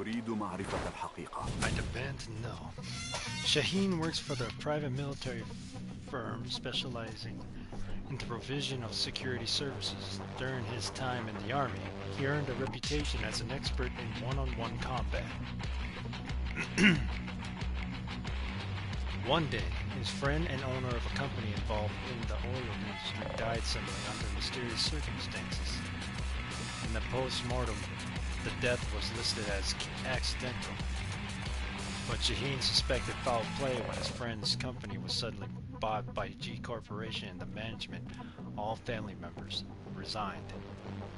أريد معرفة الحقيقة. I demand to know. Shaheen works for the private military firm specializing in the provision of security services. During his time in the army, he earned a reputation as an expert in one-on-one combat. One day, his friend and owner of a company involved in the oil industry died suddenly under mysterious circumstances. In the post-mortem, the death was listed as accidental. But Shaheen suspected foul play when his friend's company was suddenly bought by G Corporation and the management, all family members, resigned.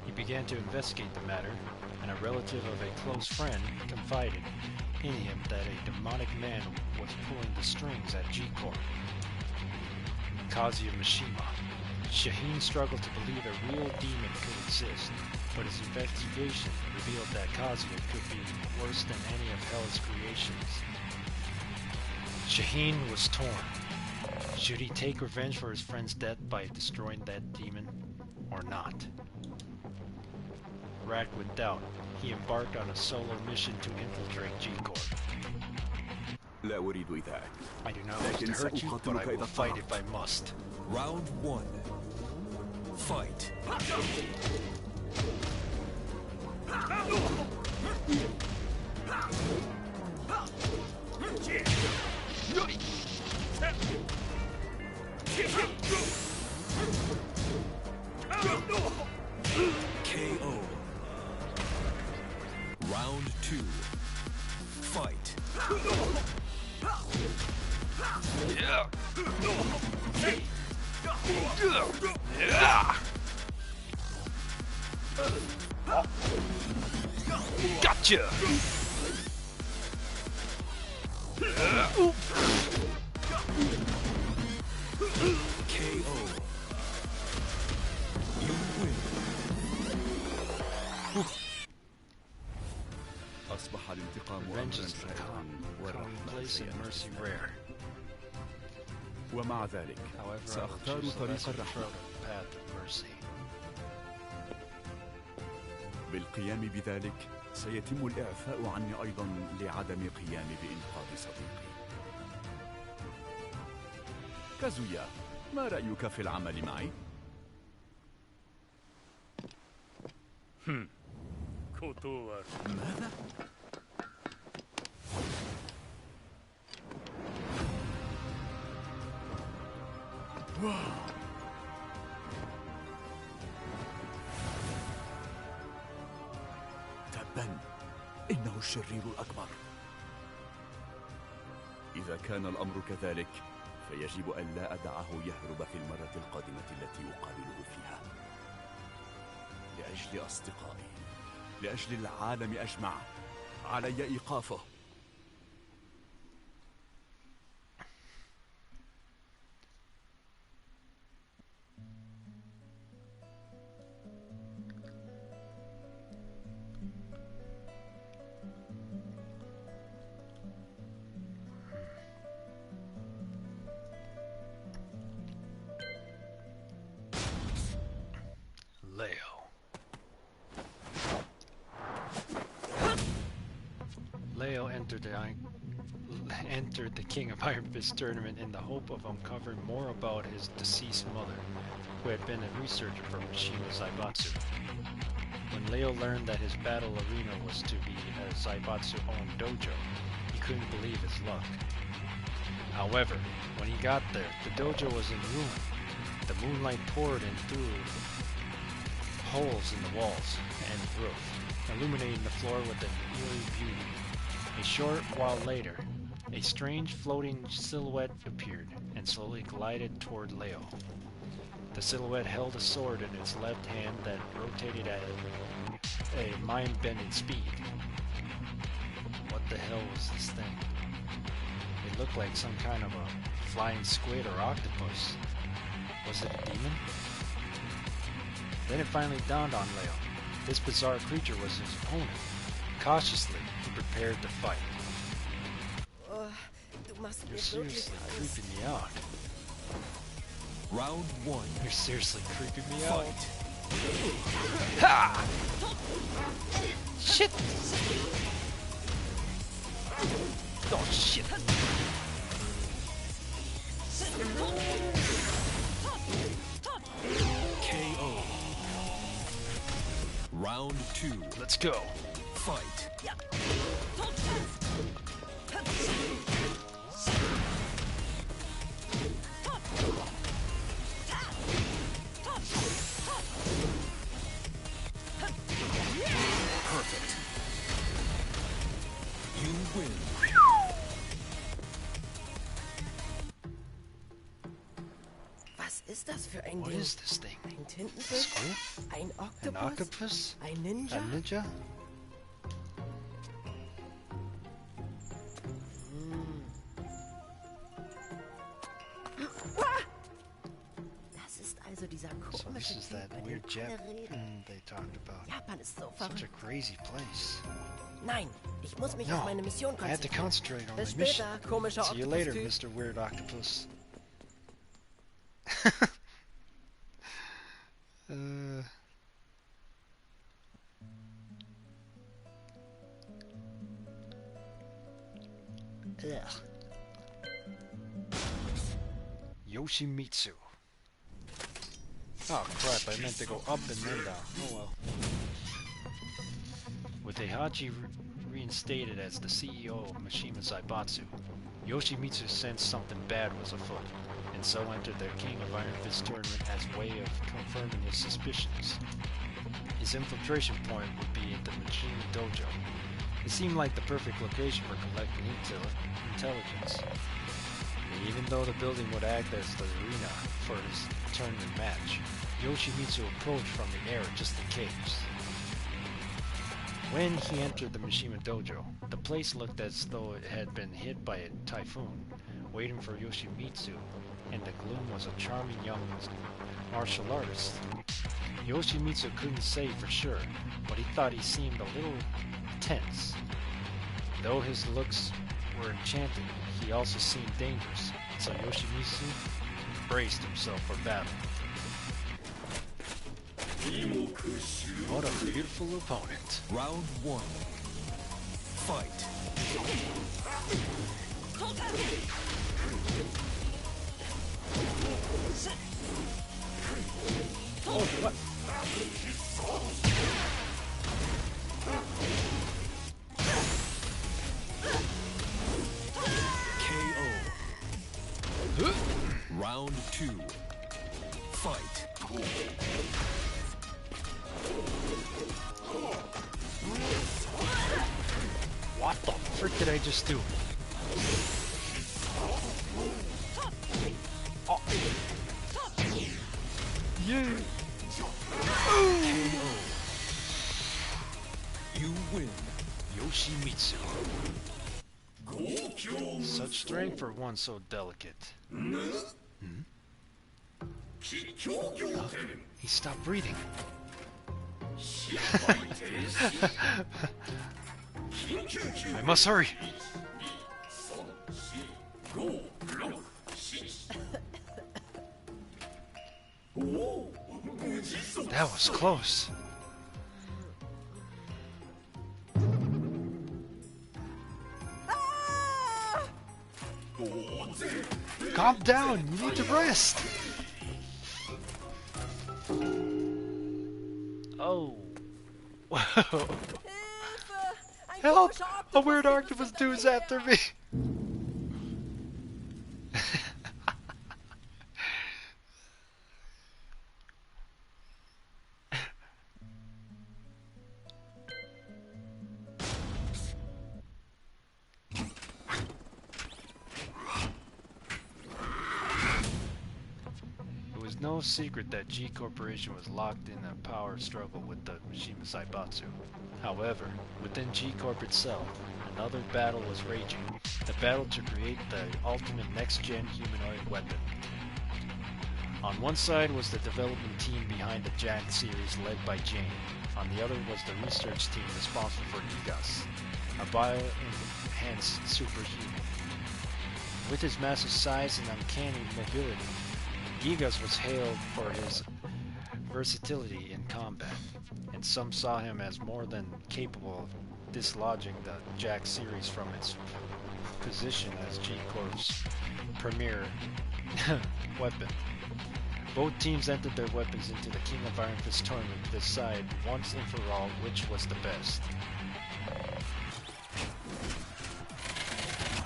He began to investigate the matter, and a relative of a close friend confided in him that a demonic man was pulling the strings at G Corp. Kazuya Mishima. Shaheen struggled to believe a real demon could exist, but his investigation revealed that Kazuya could be worse than any of Hell's creations. Shaheen was torn. Should he take revenge for his friend's death by destroying that demon, or not? Racked with doubt, he embarked on a solo mission to infiltrate G Corp. لا أريد إيذائك. I do not wish to hurt you, but I will fight if I must. Round 1. Fight. KO. Round 2. Fight. Yeah. Gotcha. KO. You win. أصبح الانتقام Revenge أمرا is شائعا commonplace and mercy rare. ومع ذلك However, I will سأختار choose the طريق lesser الرحمة path of mercy. بالقيام بذلك سيتم الإعفاء عني أيضا لعدم قيامي بإنقاذ صديقي. كازويا، ما رأيك في العمل معي؟ ماذا؟ تبا، إنه الشرير الأكبر. إذا كان الأمر كذلك فيجب أن لا أدعه يهرب في المرة القادمة التي أقابله فيها. لأجل أصدقائي، لأجل العالم أجمع، علي إيقافه. Leo entered the King of Iron Fist tournament in the hope of uncovering more about his deceased mother, who had been a researcher for Mishima Zaibatsu. When Leo learned that his battle arena was to be a Zaibatsu-owned dojo, he couldn't believe his luck. However, when he got there, the dojo was in ruin. The moonlight poured in through holes in the walls and roof, illuminating the floor with an eerie beauty. A short while later, a strange floating silhouette appeared and slowly glided toward Leo. The silhouette held a sword in its left hand that rotated at a mind-bending speed. What the hell was this thing? It looked like some kind of a flying squid or octopus. Was it a demon? Then it finally dawned on Leo. This bizarre creature was his opponent. Cautiously, he prepared to fight. You're seriously creeping me out. Round 1. You're seriously creeping me out. Fight. Ha! Shit! Oh shit! KO. Round 2. Let's go. Fight. Perfect. You win. Was ist das für ein What Ding? is this thing? Ein A Tintenfisch? squid? Ein An Oktopus? octopus? Ein Ninja? A ninja? Das ist also dieser So komische this is Typ, that über den weird jet alle reden. they talked about. Japan ist so Such a verrückt. crazy place. Nein, ich muss mich No, auf meine Mission I had to konzentrieren. concentrate on Bis my mission. später, komischer See you later, Oktopus-Typ. Mr. Weird Octopus. uh, ugh. Yoshimitsu. Oh crap, I meant to go up and then down. Oh well. With Heihachi reinstated as the CEO of Mishima Zaibatsu, Yoshimitsu sensed something bad was afoot, and so entered the King of Iron Fist tournament as way of confirming his suspicions. His infiltration point would be at the Mishima Dojo. It seemed like the perfect location for collecting intelligence. And even though the building would act as the arena for his tournament match, Yoshimitsu approached from the air just in case. When he entered the Mishima Dojo, the place looked as though it had been hit by a typhoon. Waiting for Yoshimitsu in the gloom was a charming young martial artist. Yoshimitsu couldn't say for sure, but he thought he seemed a little tense. Though his looks were enchanting, he also seemed dangerous, so Yoshimitsu braced himself for battle. What a beautiful opponent. Round 1. Fight. Oh, what? KO. Round 2. Fight. What the frick did I just do? Oh. Yeah. KO. You win. Yoshimitsu. Such strength for one so delicate. He stopped breathing. I must hurry. That was close. Calm down, you need to rest. Oh. Whoa. Help! A weird octopus dude's after me. It was no secret that G Corporation was locked in a power struggle with the Mishima Zaibatsu. However, within G Corp itself, another battle was raging, the battle to create the ultimate next-gen humanoid weapon. On one side was the development team behind the Jack series led by Jane. On the other was the research team responsible for Gigas, a bio-enhanced superhuman. With his massive size and uncanny mobility, Gigas was hailed for his versatility in combat, and some saw him as more than capable of dislodging the Jack series from its position as G-Corp's premier weapon. Both teams entered their weapons into the King of Iron Fist tournament to decide once and for all which was the best.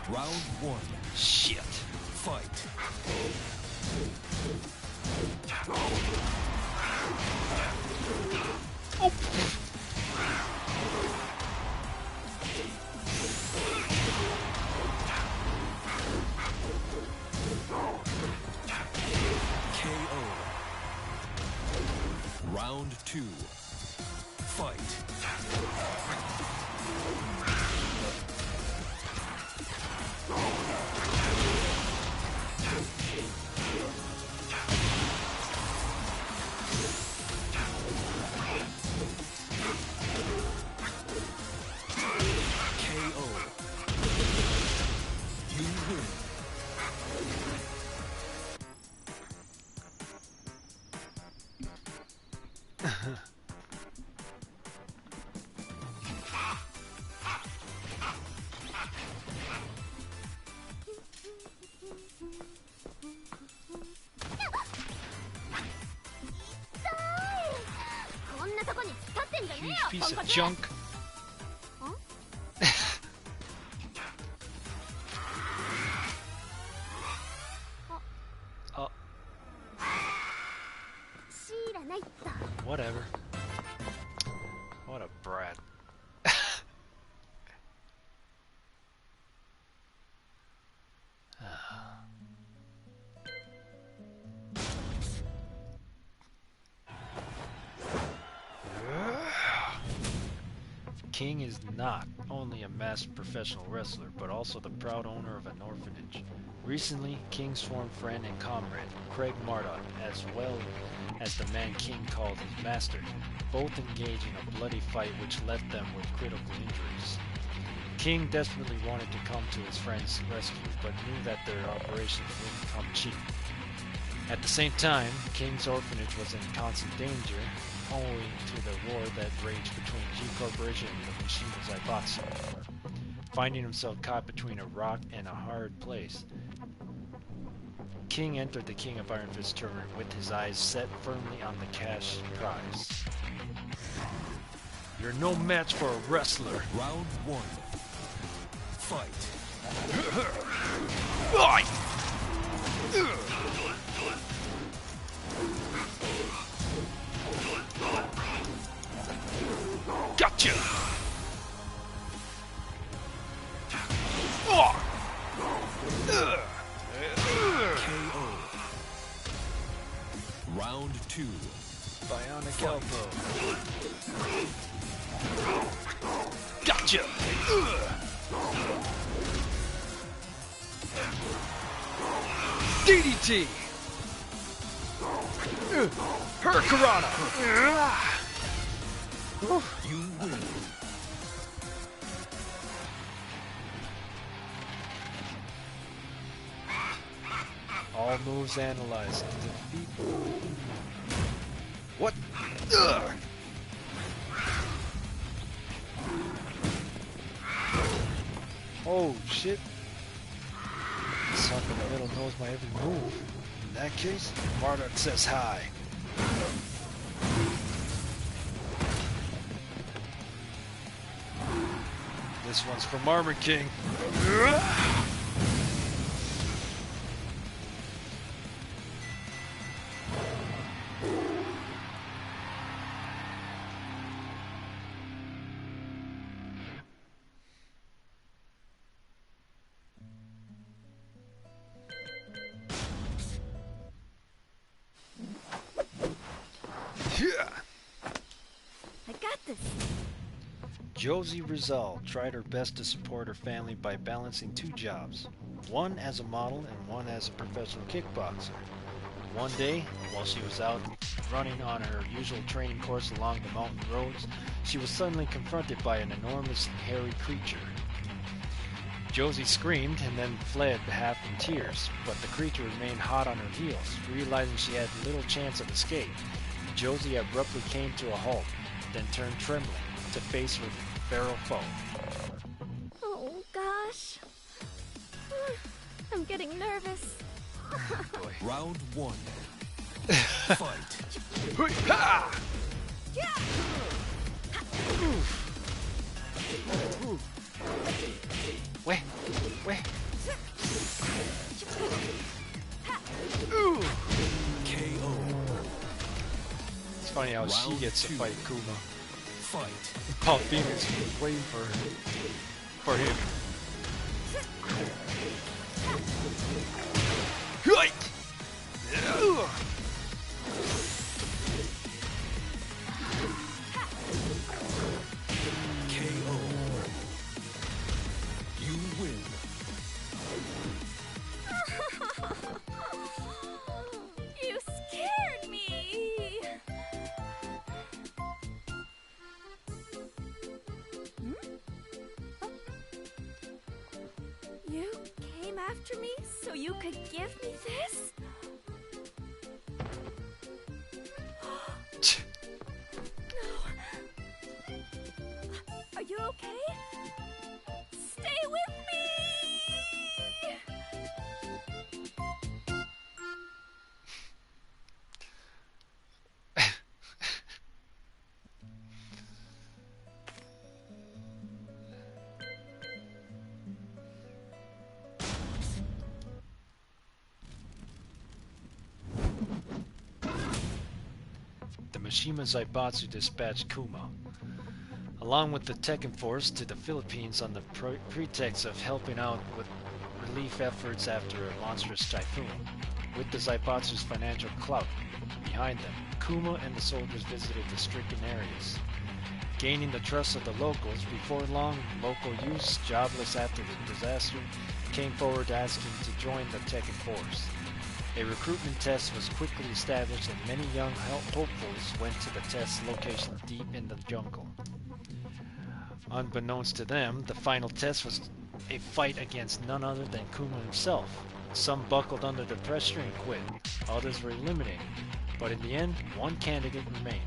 Round 1. Shit! Fight. Oh! KO. Round 2. Fight. KO. You win. Huge piece of junk. Oh. Whatever. What a brat. King is not only a masked professional wrestler, but also the proud owner of an orphanage. Recently, King's sworn friend and comrade, Craig Marduk, as well as the man King called his master, both engaged in a bloody fight which left them with critical injuries. King desperately wanted to come to his friend's rescue, but knew that their operation wouldn't come cheap. At the same time, King's orphanage was in constant danger, owing to the war that raged between G Corporation and the Machine Zaibatsu. Finding himself caught between a rock and a hard place, King entered the King of Iron Fist tournament with his eyes set firmly on the cash prize. You're no match for a wrestler. Round 1. Fight. Gotcha! KO. Round 2. Bionic elbow. Gotcha! DDT! Hurricanrana! You win. All moves analyzed. Defeat. What? Ugh. Oh shit. Suck in the middle knows my every move. In that case, Marduk says hi. This one's from Armor King. I got this. Josie Rizal tried her best to support her family by balancing two jobs, one as a model and one as a professional kickboxer. One day, while she was out running on her usual training course along the mountain roads, she was suddenly confronted by an enormous, hairy creature. Josie screamed and then fled, half in tears, but the creature remained hot on her heels. Realizing she had little chance of escape, Josie abruptly came to a halt, then turned trembling to face her feral foe. Oh gosh. getting nervous. Boy. Round 1. Fight. Where? KO. It's funny how she Round gets to 2. fight Kuma. Fight. Paul Phoenix was waiting for him. KO. You win. You scared me. You came after me so you could give me this? Are you okay? Stay with me! The Mishima Zaibatsu dispatched Kuma, along with the Tekken Force, to the Philippines on the pretext of helping out with relief efforts after a monstrous typhoon. With the Zaibatsu's financial clout behind them, Kuma and the soldiers visited the stricken areas. Gaining the trust of the locals, before long, local youths, jobless after the disaster, came forward asking to join the Tekken Force. A recruitment test was quickly established and many young hopefuls went to the test location deep in the jungle. Unbeknownst to them, the final test was a fight against none other than Kuma himself. Some buckled under the pressure and quit. Others were eliminated. But in the end, one candidate remained,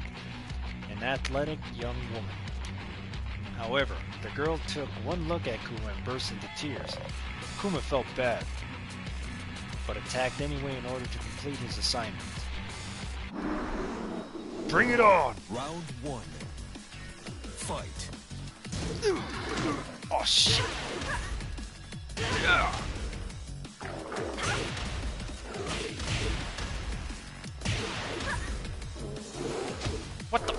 an athletic young woman. However, the girl took one look at Kuma and burst into tears. Kuma felt bad, but attacked anyway in order to complete his assignment. Bring it on! Round 1. Fight. Oh shit! Yeah. What the?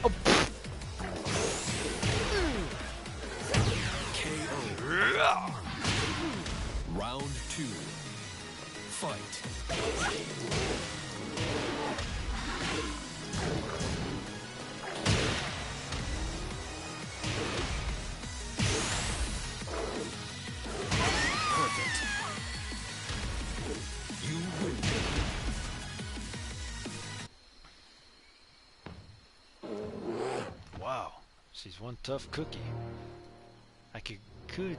Oh. KO. Round 2. Fight. Perfect. You win. Wow, she's one tough cookie. I could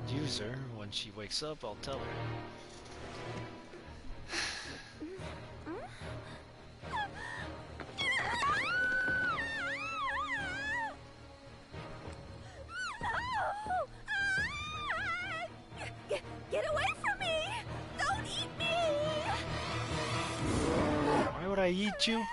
use her. When she wakes up, I'll tell her. Get away from me! Don't eat me! Why would I eat you?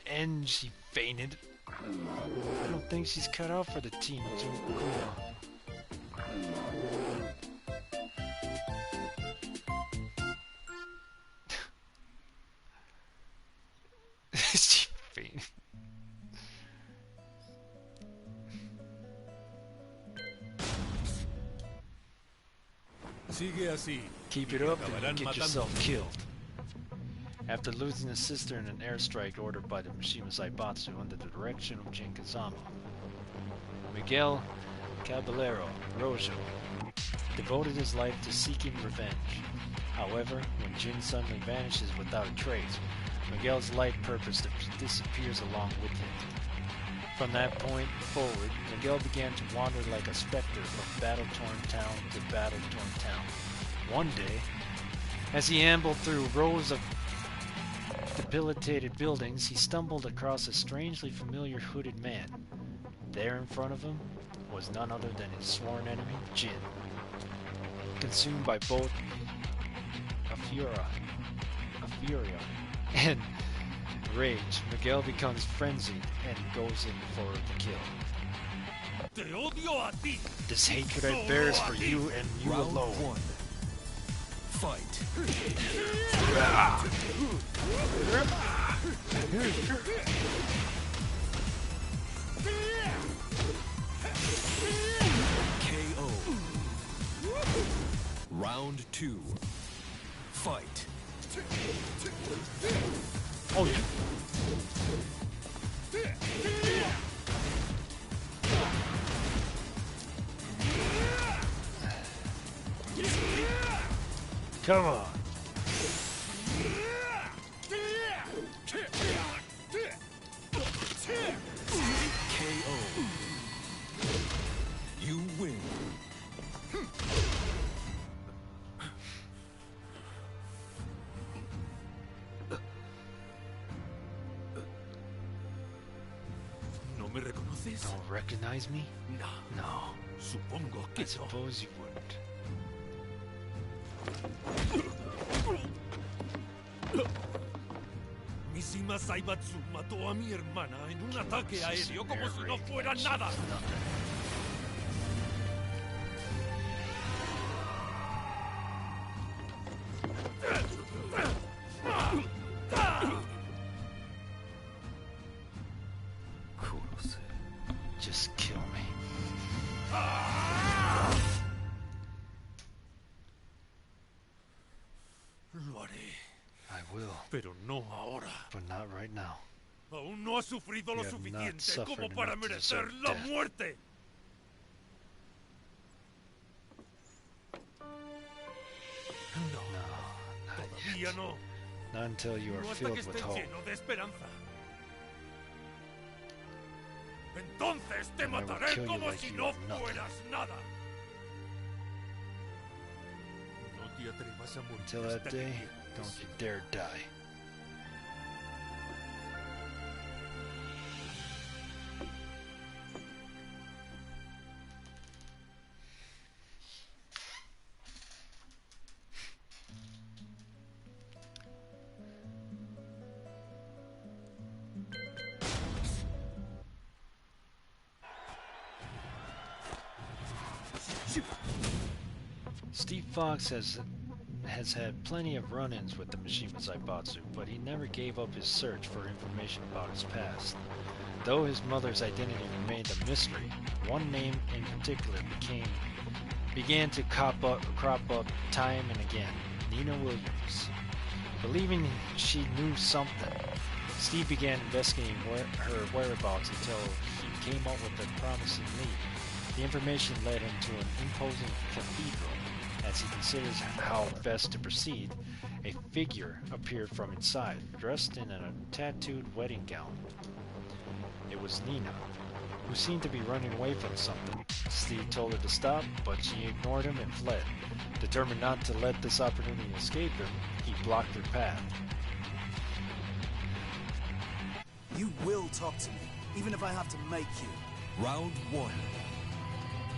And she fainted. I don't think she's cut out for the team, Kuma. She fainted. Sigue así. Keep it up and you get yourself killed. After losing his sister in an airstrike ordered by the Mishima Zaibatsu under the direction of Jin Kazama, Miguel Caballero Rojo devoted his life to seeking revenge. However, when Jin suddenly vanishes without a trace, Miguel's life purpose disappears along with him. From that point forward, Miguel began to wander like a specter from battle-torn town to battle-torn town. One day, as he ambled through rows of debilitated buildings, he stumbled across a strangely familiar hooded man. There in front of him was none other than his sworn enemy, Jin. Consumed by both a fury and rage, Miguel becomes frenzied and goes in for the kill. Te odio a ti. This hatred I bear is for you and you Round alone. 1. Fight. KO. Round 2. Fight. Oh, you. Come on. KO. You win. ¿No me reconoces? Don't recognize me? No. No. Supongo I que no. suppose you wouldn't. Mishima Saibatsu mató a mi hermana en un ataque aéreo como si no fuera nada. Just kill me. Lo haré, I will, pero no ahora. but not right now. Aún no has sufrido lo You have not suficiente suffered como para enough to merecer deserve la death. muerte. No, No, not todavía yet. no. Not until you are No hasta que filled with estés hope. lleno de esperanza. Entonces te And I will mataré kill you como like si you no are nothing. fueras nada. No te atrevas a morir Until hasta that que day, pierdas. don't you dare die. Steve Fox has had plenty of run-ins with the Mishima Zaibatsu, but he never gave up his search for information about his past. Though his mother's identity remained a mystery, one name in particular began to crop up time and again: Nina Williams. Believing she knew something, Steve began investigating her whereabouts until he came up with a promising lead. The information led him to an imposing cathedral. As he considers how best to proceed, a figure appeared from inside, dressed in a tattooed wedding gown. It was Nina, who seemed to be running away from something. Steve told her to stop, but she ignored him and fled. Determined not to let this opportunity escape him, he blocked her path. You will talk to me, even if I have to make you. Round 1.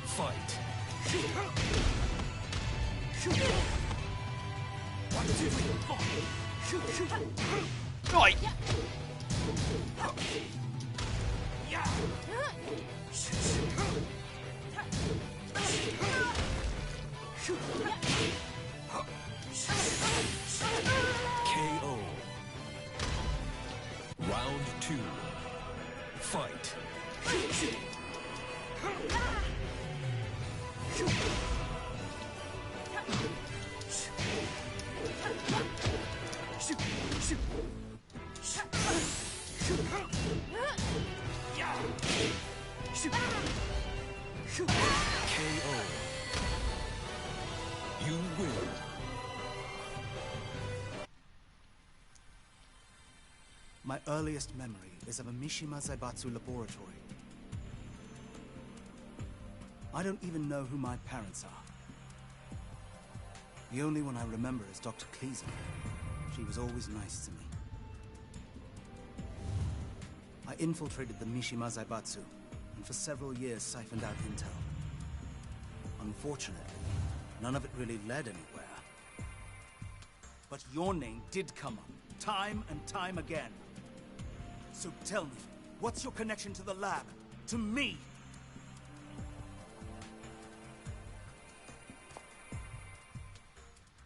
Fight. Oi! KO. Round 2. Fight. KO. You win. My earliest memory is of a Mishima Zaibatsu laboratory. I don't even know who my parents are. The only one I remember is Dr. Kleeser. She was always nice to me. I infiltrated the Mishima Zaibatsu and for several years siphoned out intel. Unfortunately, none of it really led anywhere. But your name did come up, time and time again. So tell me, what's your connection to the lab? To me?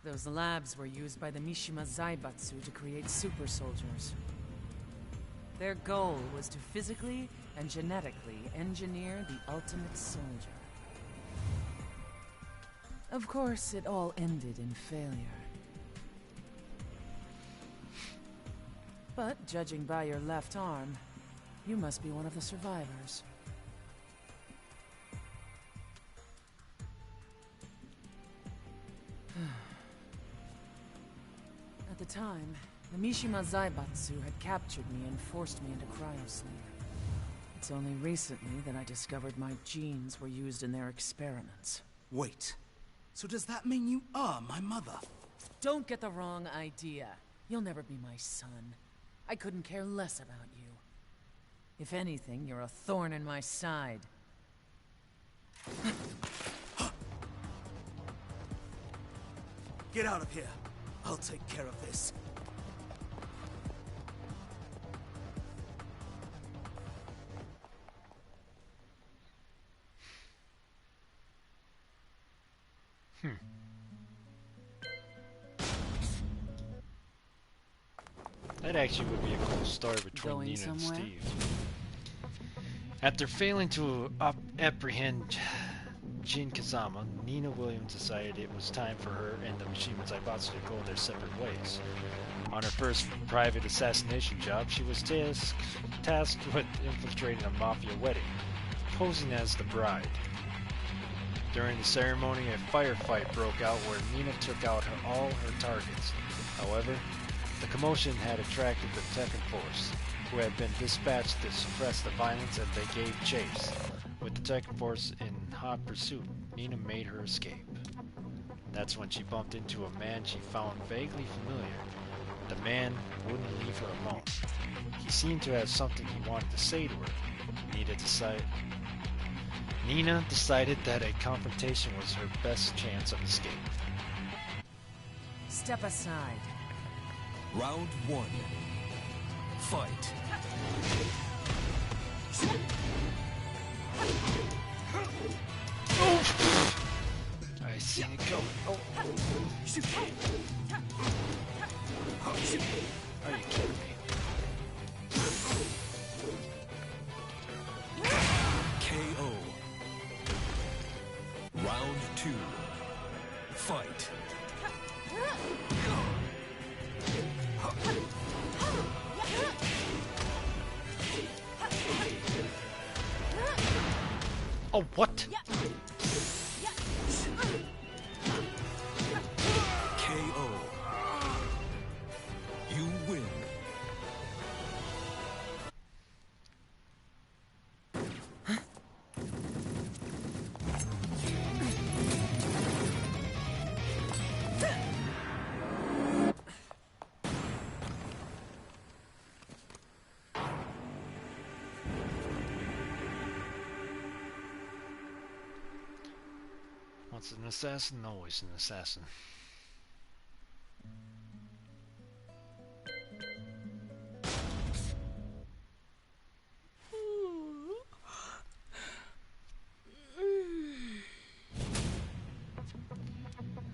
Those labs were used by the Mishima Zaibatsu to create super soldiers. Their goal was to physically and genetically engineer the ultimate soldier. Of course, it all ended in failure. But judging by your left arm, you must be one of the survivors. At the time, the Mishima Zaibatsu had captured me and forced me into cryosleep. It's only recently that I discovered my genes were used in their experiments. Wait, so does that mean you are my mother? Don't get the wrong idea. You'll never be my son. I couldn't care less about you. If anything, you're a thorn in my side. Get out of here. I'll take care of this. That actually would be a cool story between Going Nina somewhere? and Steve. After failing to apprehend Jin Kazama, Nina Williams decided it was time for her and the Mishima Zaibatsu to go their separate ways. On her first private assassination job, she was tasked with infiltrating a mafia wedding, posing as the bride. During the ceremony, a firefight broke out where Nina took out all her targets. However, the commotion had attracted the Tekken Force, who had been dispatched to suppress the violence, and they gave chase. With the Tekken Force in hot pursuit, Nina made her escape. That's when she bumped into a man she found vaguely familiar. The man wouldn't leave her alone. He seemed to have something he wanted to say to her. Nina decided that a confrontation was her best chance of escape. Step aside. Round 1. Fight. I see it go. Oh. Are you kidding me? KO. Round 2. Fight. Oh, what? KO. You win. Once an assassin, always an assassin.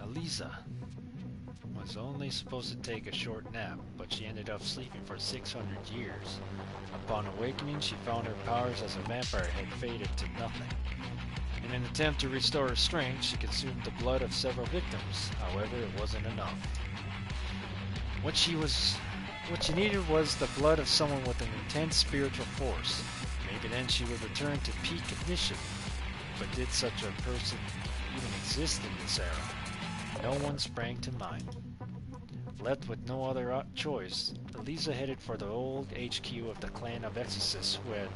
Eliza was only supposed to take a short nap, but she ended up sleeping for 600 years. Upon awakening, she found her powers as a vampire had faded to nothing. In an attempt to restore her strength, she consumed the blood of several victims. However, it wasn't enough. What she needed was the blood of someone with an intense spiritual force. Maybe then she would return to peak condition. But did such a person even exist in this era? No one sprang to mind. Left with no other choice, Eliza headed for the old HQ of the clan of exorcists who had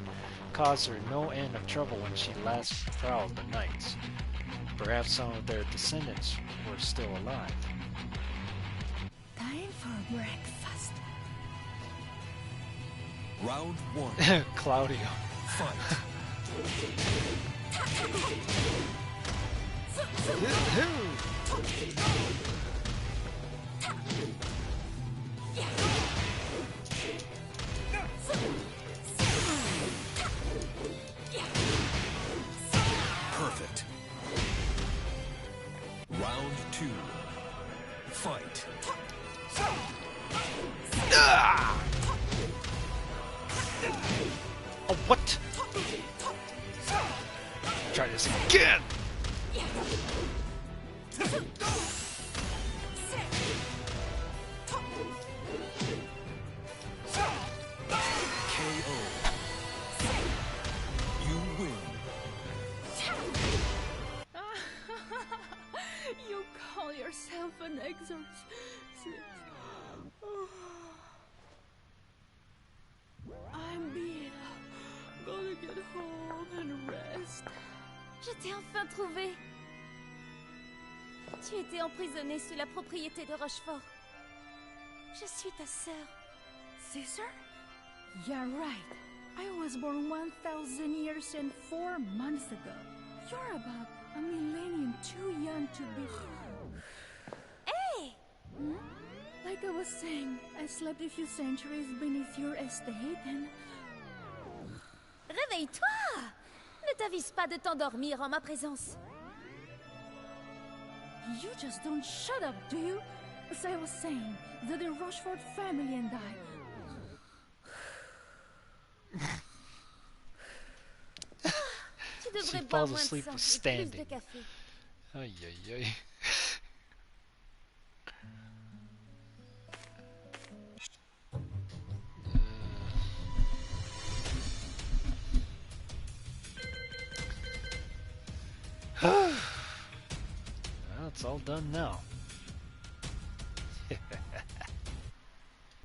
caused her no end of trouble when she last prowled the nights. Perhaps some of their descendants were still alive. Time for breakfast. Round 1. Claudio. Fight. Perfect. Round 2. Fight. Oh, what? Try this again! KO. You win. You call yourself an exorcist? I'm beat up. Gonna get home and rest. Je t'ai enfin trouvé. Tu étais emprisonnée sous la propriété de Rochefort. Je suis ta sœur. Caesar? Yeah, right. I was born 1,000 years and 4 months ago. You're about a millennium too young to be... Hey! Like I was saying, I slept a few centuries beneath your estate and... Réveille-toi! Ne t'avise pas de t'endormir en ma présence. You just don't shut up, do you? As I was saying, the Rochefort family and I... Tu devrais She boire falls moins de asleep sang et plus standing. de café. Aïe aïe aïe. Well, it's all done now.